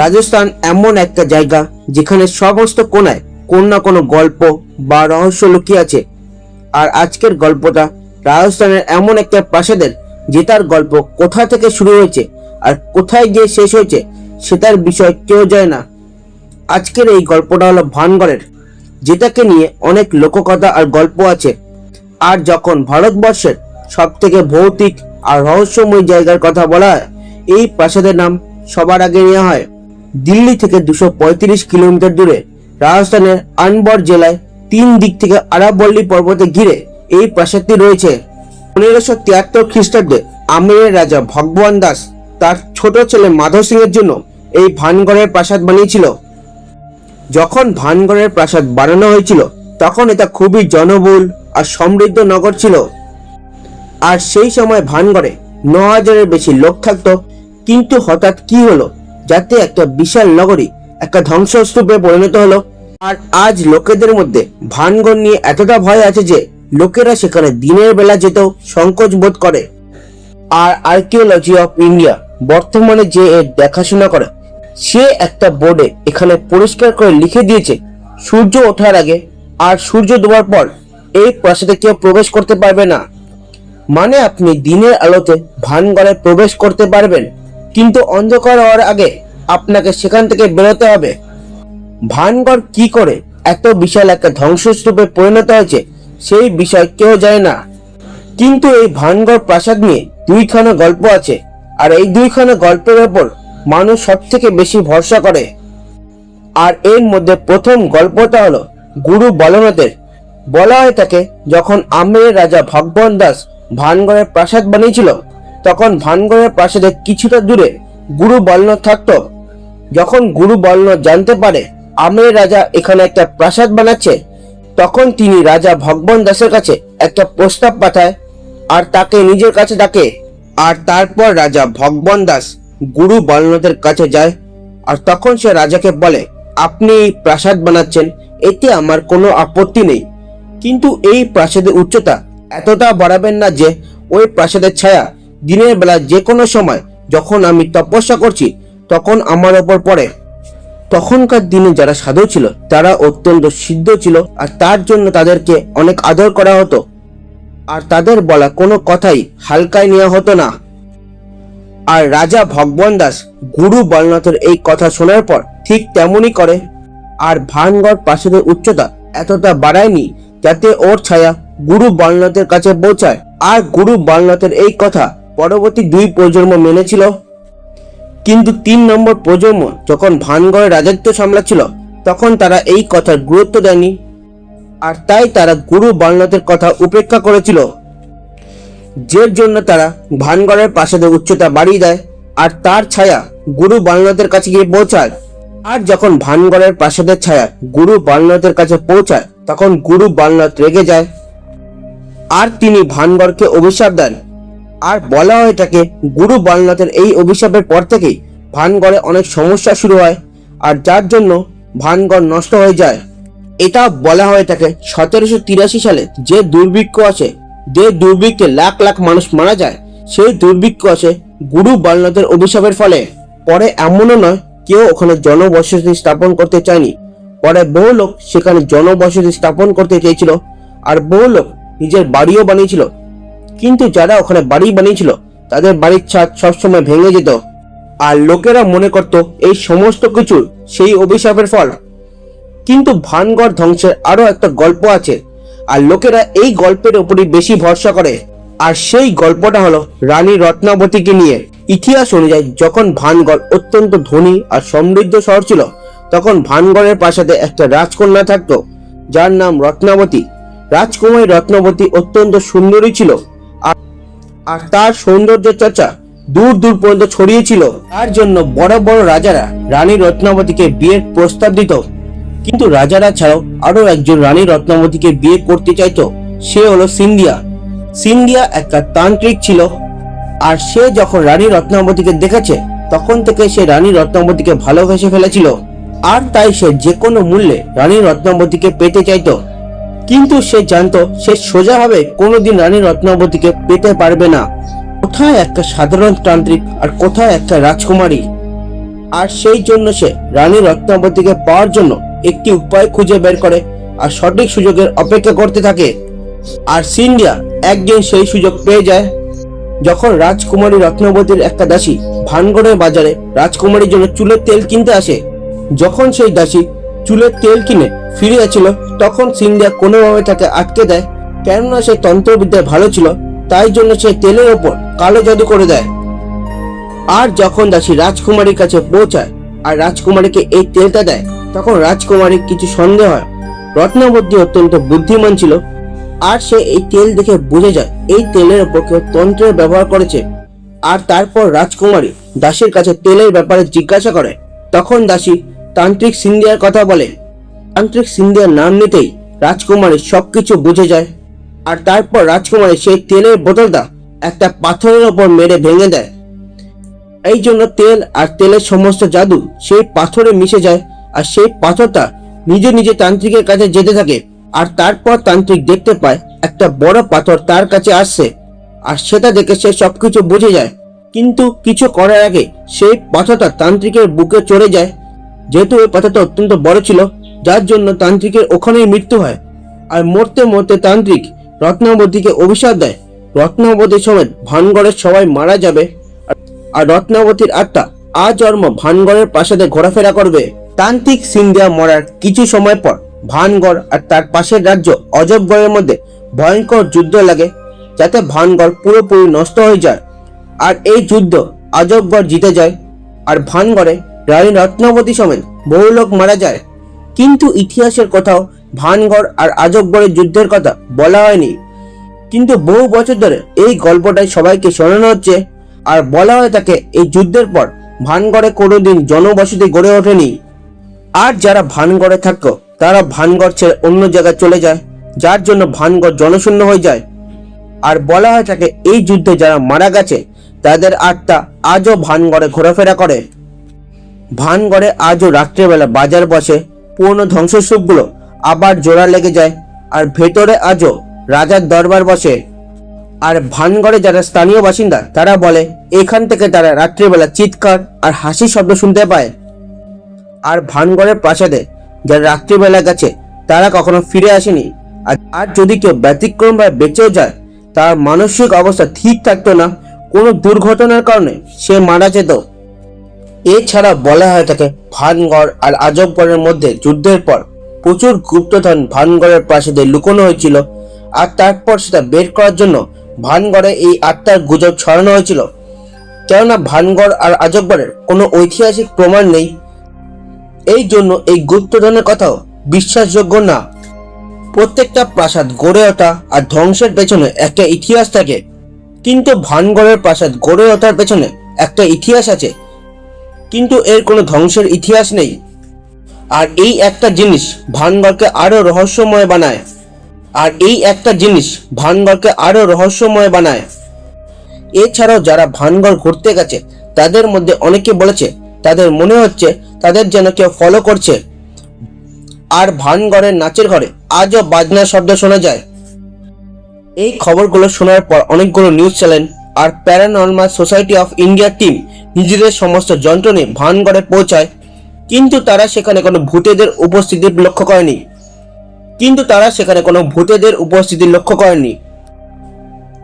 রাজস্থান এমন একটা জায়গা যেখানে সমস্ত কোণায় কোনো না কোনো গল্প বা রহস্য লুকিয়ে আছে। আর আজকের গল্পটা রাজস্থানের এমন একটা প্রাসাদের যেটার গল্প কোথা থেকে শুরু হয়েছে আর কোথায় গিয়ে শেষ হয়েছে সেটার বিষয় কেউ জানে না। আজকের এই গল্পটা হলো ভানগড়ের, যেটাকে নিয়ে অনেক লোককথা আর গল্প আছে। আর যখন ভারতবর্ষের সব থেকে ভৌতিক আর রহস্যময় জায়গার কথা বলা হয়, এই প্রাসাদের নাম সবার আগে নেওয়া হয়। দিল্লি থেকে 235 কিলোমিটার দূরে রাজস্থানের আনবর জেলায় 3 দিক থেকে আরাবল্লী পর্বতে ঘিরে এই প্রাসাদটি রয়েছে। 1573 খ্রিস্টাব্দে আমেরের রাজা ভগবান দাস তার ছোট ছেলে মাধব সিং এর জন্য এই ভানগড়ের প্রাসাদ বানিয়েছিল। যখন ভানগড়ের প্রাসাদ বানানো হয়েছিল তখন এটা খুবই জনবহুল আর সমৃদ্ধ নগর ছিল। আর সেই সময় ভানগড়ে 9000-এর বেশি লোক থাকতো। কিন্তু হঠাৎ কি হলো যাতে একটা বিশাল নগরী একটা ধ্বংসস্তূপে পরিণত হলো। আর আজ লোকেদের মধ্যে ভানগড় নিয়ে এতটা ভয় আছে যে লোকেরা সেখানে দিনের বেলা যেতেও সংকোচ বোধ করে। আর আর্কিওলজি অফ ইন্ডিয়া বর্তমানে যে এর দেখাশোনা করে সে একটা বোর্ডে এখানে পরিষ্কার করে লিখে দিয়েছে, সূর্য ওঠার আগে আর সূর্য ডোবার পর এই প্রাসাদে কেউ প্রবেশ করতে পারবে না। মানে আপনি দিনের আলোতে ভানগড়ে প্রবেশ করতে পারবেন, কিন্তু অন্ধকার হওয়ার আগে আপনাকে সেখান থেকে বেরোতে হবে। ভানগড় কি করে এত বিশাল একটা ধ্বংসস্তূপে পরিণত হয়েছে সেই বিষয় কেউ জানে না। কিন্তু এই ভানগড় প্রাসাদ নিয়ে 2খানা গল্প আছে, আর এই 2খানা গল্পের ওপর মানুষ সব থেকে বেশি ভরসা করে। আর এর মধ্যে প্রথম গল্পটা হলো গুরু বলনাথের। বলা হয় থাকে যখন আমেরের রাজা ভগবান দাস ভানগড়ের প্রাসাদ বানিয়েছিল তখন ভানগড়ের প্রাসাদের কিছুটা দূরে গুরু বলনাথ থাকতো। যখন গুরু বলনাথ জানতে পারে আমেরের রাজা এখানে একটা প্রাসাদ বানাচ্ছে, তখন তিনি রাজা ভগবান দাসের কাছে একটা প্রস্তাব পাঠায় আর তাকে নিজের কাছে ডাকে। আর তারপর রাজা ভগবান দাস গুরু বলনাথের কাছে যায় আর তখন সে রাজাকে বলে, আপনি এই প্রাসাদ বানাচ্ছেন, এতে আমার কোনো আপত্তি নেই, কিন্তু এই প্রাসাদের উচ্চতা এতটা বাড়াবেন না যে ওই প্রাসাদের ছায়া দিনের বেলা যে কোনো সময় যখন আমি তপস্যা করছি তখন আমার ওপর পড়ে। তখনকার দিনে যারা সাধু ছিল তারা অত্যন্ত সিদ্ধ ছিল আর তার জন্য তাদেরকে অনেক আদর করা হতো আর তাদের বলা কোনো কথাই হালকায় নেওয়া হতো না। আর রাজা ভগবান দাস গুরু বলনাথের এই কথা শোনার পর ঠিক তেমনই করে। আর ভানগড় প্রাসাদের উচ্চতা এতটা বাড়ায়নি যাতে ওর ছায়া গুরু বলনাথের কাছে পৌঁছায়। আর গুরু বলনাথের এই কথা পরবর্তী 2 প্রজন্ম মেনেছিল। কিন্তু 3 নম্বর প্রজন্ম যখন ভানগড়ের রাজত্ব সামলাচ্ছিল তখন তারা এই কথার গুরুত্ব দেয়নি, আর তাই তারা গুরু বলনাথের কথা উপেক্ষা করেছিল, যার জন্য তারা ভানগড়ের প্রাসাদের উচ্চতা বাড়িয়ে দেয় আর তার ছায়া গুরু বলনাথের কাছে গিয়ে পৌঁছায়। আর যখন ভানগড়ের প্রাসাদের ছায়া গুরু বলনাথের কাছে পৌঁছায় তখন গুরু বলনাথ রেগে যায় আর তিনি ভানগড়কে অভিশাপ দেন। আর বলা হয় থাকে গুরু বলনাথের এই অভিশাপের পর থেকেই ভানগড়ে অনেক সমস্যা শুরু হয় আর যার জন্য ভানগড় নষ্ট হয়ে যায়। এটা বলা হয়ে থাকে 1783 সালে যে দুর্ভিক্ষ আছে, যে দুর্ভিক্ষে লাখ লাখ মানুষ মারা যায়, সেই দুর্ভিক্ষ আছে গুরু বলনাথের অভিশাপের ফলে। পরে এমনও নয় কেউ ওখানে জনবসতি স্থাপন করতে চায়নি, পরে বহু লোক সেখানে জনবসতি স্থাপন করতে চেয়েছিল আর বহু লোক নিজের বাড়িও বানিয়েছিল। কিন্তু যারা ওখানে বাড়ি বানিয়েছিল তাদের বাড়ির ছাদ সবসময় ভেঙে যেত আর লোকেরা মনে করত এই সমস্ত কিছু সেই অভিশাপের ফল। কিন্তু ভানগড় ধ্বংসের আরো একটা গল্প আছে আর লোকেরা এই গল্পের উপরই বেশি ভরসা করে। আর সেই গল্পটা হলো রানী রত্নাবতীকে নিয়ে। ইতিহাস অনুযায়ী যখন ভানগড় অত্যন্ত ধনী আর সমৃদ্ধ শহর ছিল তখন ভানগড়ের প্রাসাদে একটা রাজকন্যা থাকতো যার নাম রত্নাবতী। রাজকুমারী রত্নাবতী অত্যন্ত সুন্দরী ছিল আর তার সৌন্দর্য চর্চা দূর দূর পর্যন্ত ছড়িয়েছিল। তার জন্য বড় বড় রাজারা রানী রত্নাবতীকে বিয়ের প্রস্তাব দিত। কিন্তু রাজারা ছাড়াও আরো একজন রানী রত্নাবতীকে বিয়ে করতে চাইতো, সে হলো সিন্ধিয়া। সিন্ধিয়া একটা তান্ত্রিক ছিল আর সে যখন রানী রত্নাবতীকে দেখেছে তখন থেকে সে রানী রত্নাবতীকে ভালোবেসে ফেলেছিল আর তাই সে যে কোনো মূল্যে রানী রত্নাবতীকে পেতে চাইতো। কিন্তু সে জানতো সে সোজাভাবে কোনোদিন রানী রত্নাবতীকে পেতে পারবে না। কোথায় একটা সাধারণ তান্ত্রিক আর কোথায় একটা রাজকুমারী। আর সেই জন্য সে রানী রত্নাবতীকে পাওয়ার জন্য একটি উপায় খুঁজে বের করে আর সঠিক সুযোগের অপেক্ষা করতে থাকে। আর সিন্ডিয়া একদিন সেই সুযোগ পেয়ে যায়, যখন রাজকুমারী রত্নাবতীর একটা দাসী ভানগড়ের বাজারে রাজকুমারীর জন্য চুলের তেল কিনতে আসে। যখন সেই দাসী চুলের তেল কিনে ফিরে যাচ্ছিল, তখন সিন্ডিয়া কোনোভাবে তাকে আটকে দেয়, কেননা সে তন্ত্রবিদ্যায় ভালো ছিল, তাই জন্য সে তেলের ওপর কালো জাদু করে দেয়। আর যখন দাসী রাজকুমারীর কাছে পৌঁছায় আর রাজকুমারীকে এই তেলটা দেয়, তখন রাজকুমারী কিছু সন্দেহ হয়। রত্নাবতী অত্যন্ত বুদ্ধিমান ছিল, আর সে এই তেল দেখে বুঝে যায় এই তেলের ওপর কেউ তন্ত্রের ব্যবহার করেছে। আর তারপর রাজকুমারী দাসীর কাছে তেলের ব্যাপারে জিজ্ঞাসা করে। তখন দাসী তান্ত্রিক সিন্ধিয়ার কথা বলে। তান্ত্রিক সিন্ধিয়ার নাম নিতেই রাজকুমারী সবকিছু বুঝে যায়। আর তারপর রাজকুমারী সেই তেলের বোতলটা একটা পাথরের ওপর মেরে ভেঙে দেয়। এই জন্য তেল আর তেলের সমস্ত জাদু সেই পাথরে মিশে যায়, আর সেই পাথরটা নিজে নিজে তান্ত্রিকের কাছে যেতে থাকে। আর তারপর তান্ত্রিক দেখতে পায় একটা বড় পাথর তার কাছে আসছে, আর সেটা দেখে সে সবকিছু বুঝে যায়। কিন্তু কিছু করার আগে সেই পাথরটা তান্ত্রিকের বুকে চড়ে যায়। যেহেতু ওই পাথরটা অত্যন্ত বড় ছিল, যার জন্য তান্ত্রিকের ওখানেই মৃত্যু হয়। আর মরতে মরতে তান্ত্রিক রত্নাবতীকে অভিশাপ দেয়, রত্নাবতী সমেত ভানগড়ের সবাই মারা যাবে, আর রত্নাবতীর আত্মা আজন্ম ভানগড়ের প্রাসাদে ঘোরাফেরা করবে। তান্ত্রিক সিন্ধিয়া মরার কিছু সময় পর ভানগড় আর তার পাশের রাজ্য অজবগড়ের মধ্যে ভয়ঙ্কর যুদ্ধ লাগে, যাতে ভানগড় পুরোপুরি নষ্ট হয়ে যায়। আর এই যুদ্ধ আজবগড় জিতে যায়, আর ভানগড়ে রানী রত্নাবতী সমেত বহু লোক মারা যায়। কিন্তু ইতিহাসের কোথাও ভানগড় আর আজবগড়ের যুদ্ধের কথা বলা হয়নি। কিন্তু বহু বছর ধরে এই গল্পটাই সবাইকে শোনানো হচ্ছে, আর বলা হয়ে থাকে এই যুদ্ধের পর ভানগড়ে কোনোদিন জনবসতি গড়ে ওঠেনি। আর যারা ভানগড়ে থাকতো তারা ভানগড় ছেড়ে অন্য জায়গায় চলে যায়, যার জন্য ভানগড় জনশূন্য হয়ে যায়। আর বলা হয়ে থাকে এই যুদ্ধে যারা মারা গেছে তাদের আত্মা আজও ভানগড়ে ঘোরাফেরা করে। ভানগড়ে আজও রাত্রেবেলা বাজার বসে, পুরনো ধ্বংসস্তূপগুলো আবার জোড়া লেগে যায়, আর ভেতরে আজও রাজার দরবার বসে। আর ভানগড়ে যারা স্থানীয় বাসিন্দা তারা বলে এখান থেকে তারা রাত্রিবেলা চিৎকার আর হাসি শব্দ শুনতে পায়। আর ভানগড়ের প্রাসাদে যারা রাত্রিবেলা গেছে তারা কখনো ফিরে আসেনি। আর যদি কেউ ব্যতিক্রম ভাবে বেঁচেও যায়, তার মানসিক অবস্থা ঠিক থাকতো না, কোনো দুর্ঘটনার কারণে সে মারা যেত। এছাড়া বলা হয়ে থাকে ভানগড় আর আজবগড়ের মধ্যে যুদ্ধের পর প্রচুর গুপ্তধন ভানগড়ের প্রাসাদে লুকোনো হয়েছিল, আর তারপর সেটা বের করার জন্য ভানগড়ে এই আত্মার গুজব ছড়ানো হয়েছিল। কেননা ভানগড় আর আজবগড়ের কোনো ঐতিহাসিক প্রমাণ নেই, এই জন্য এই গুপ্তধনের কথাও বিশ্বাসযোগ্য না। প্রত্যেকটা প্রাসাদ গড়ে ওঠা আর ধ্বংসের পেছনে একটা ইতিহাস থাকে, কিন্তু ভানগড়ের প্রাসাদ গড়ে ওঠার পেছনে একটা ইতিহাস আছে, কিন্তু এর কোনো ধ্বংসের ইতিহাস নেই। আর এই একটা জিনিস ভানগড়কে আরো রহস্যময় বানায়। এছাড়াও যারা ভানগড় ঘুরতে গেছে তাদের মধ্যে অনেকে বলেছে তাদের মনে হচ্ছে তাদের যেন কেউ ফলো করছে। আর ভানগড়ের নাচের ঘরে আজও বাজনার শব্দ শোনা যায়। এই খবরগুলো শোনার পর অনেকগুলো নিউজ চ্যানেল আর প্যারানর্মাল সোসাইটি অফ ইন্ডিয়ার টিম নিজেদের সমস্ত যন্ত্র নিয়ে ভানগড়ে পৌঁছায়, কিন্তু তারা সেখানে কোনো ভূতেদের উপস্থিতি লক্ষ্য করেনি।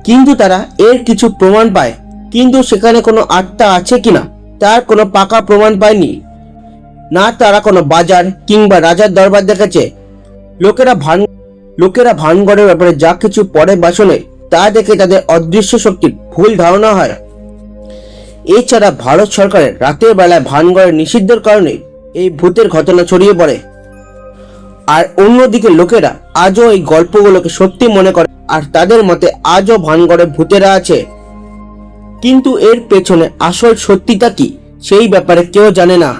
কিন্তু তারা এর কিছু প্রমাণ পায়, কিন্তু সেখানে কোনো আত্মা আছে কিনা তার কোনো পাকা প্রমাণ পায়নি। না তারা কোনো বাজার কিংবা রাজার দরবার দেখেছে। লোকেরা ভানগড়ের ব্যাপারে যা কিছু পড়ে বা শোনে তা দেখে তাদের অদৃশ্য শক্তির ভুল ধারণা হয়। এছাড়া ভারত সরকারের রাতের বেলায় ভানগড়ের নিষিদ্ধের কারণে এই ভূতের ঘটনা ছড়িয়ে পড়ে। আর অন্যদিকে লোকেরা আজও এই গল্পগুলোকে সত্যি মনে করে, আর তাদের মতে আজও ভানগড়ে ভূতেরা আছে। কিন্তু এর পেছনে আসল সত্যিটা কি সেই ব্যাপারে কেউ জানে না।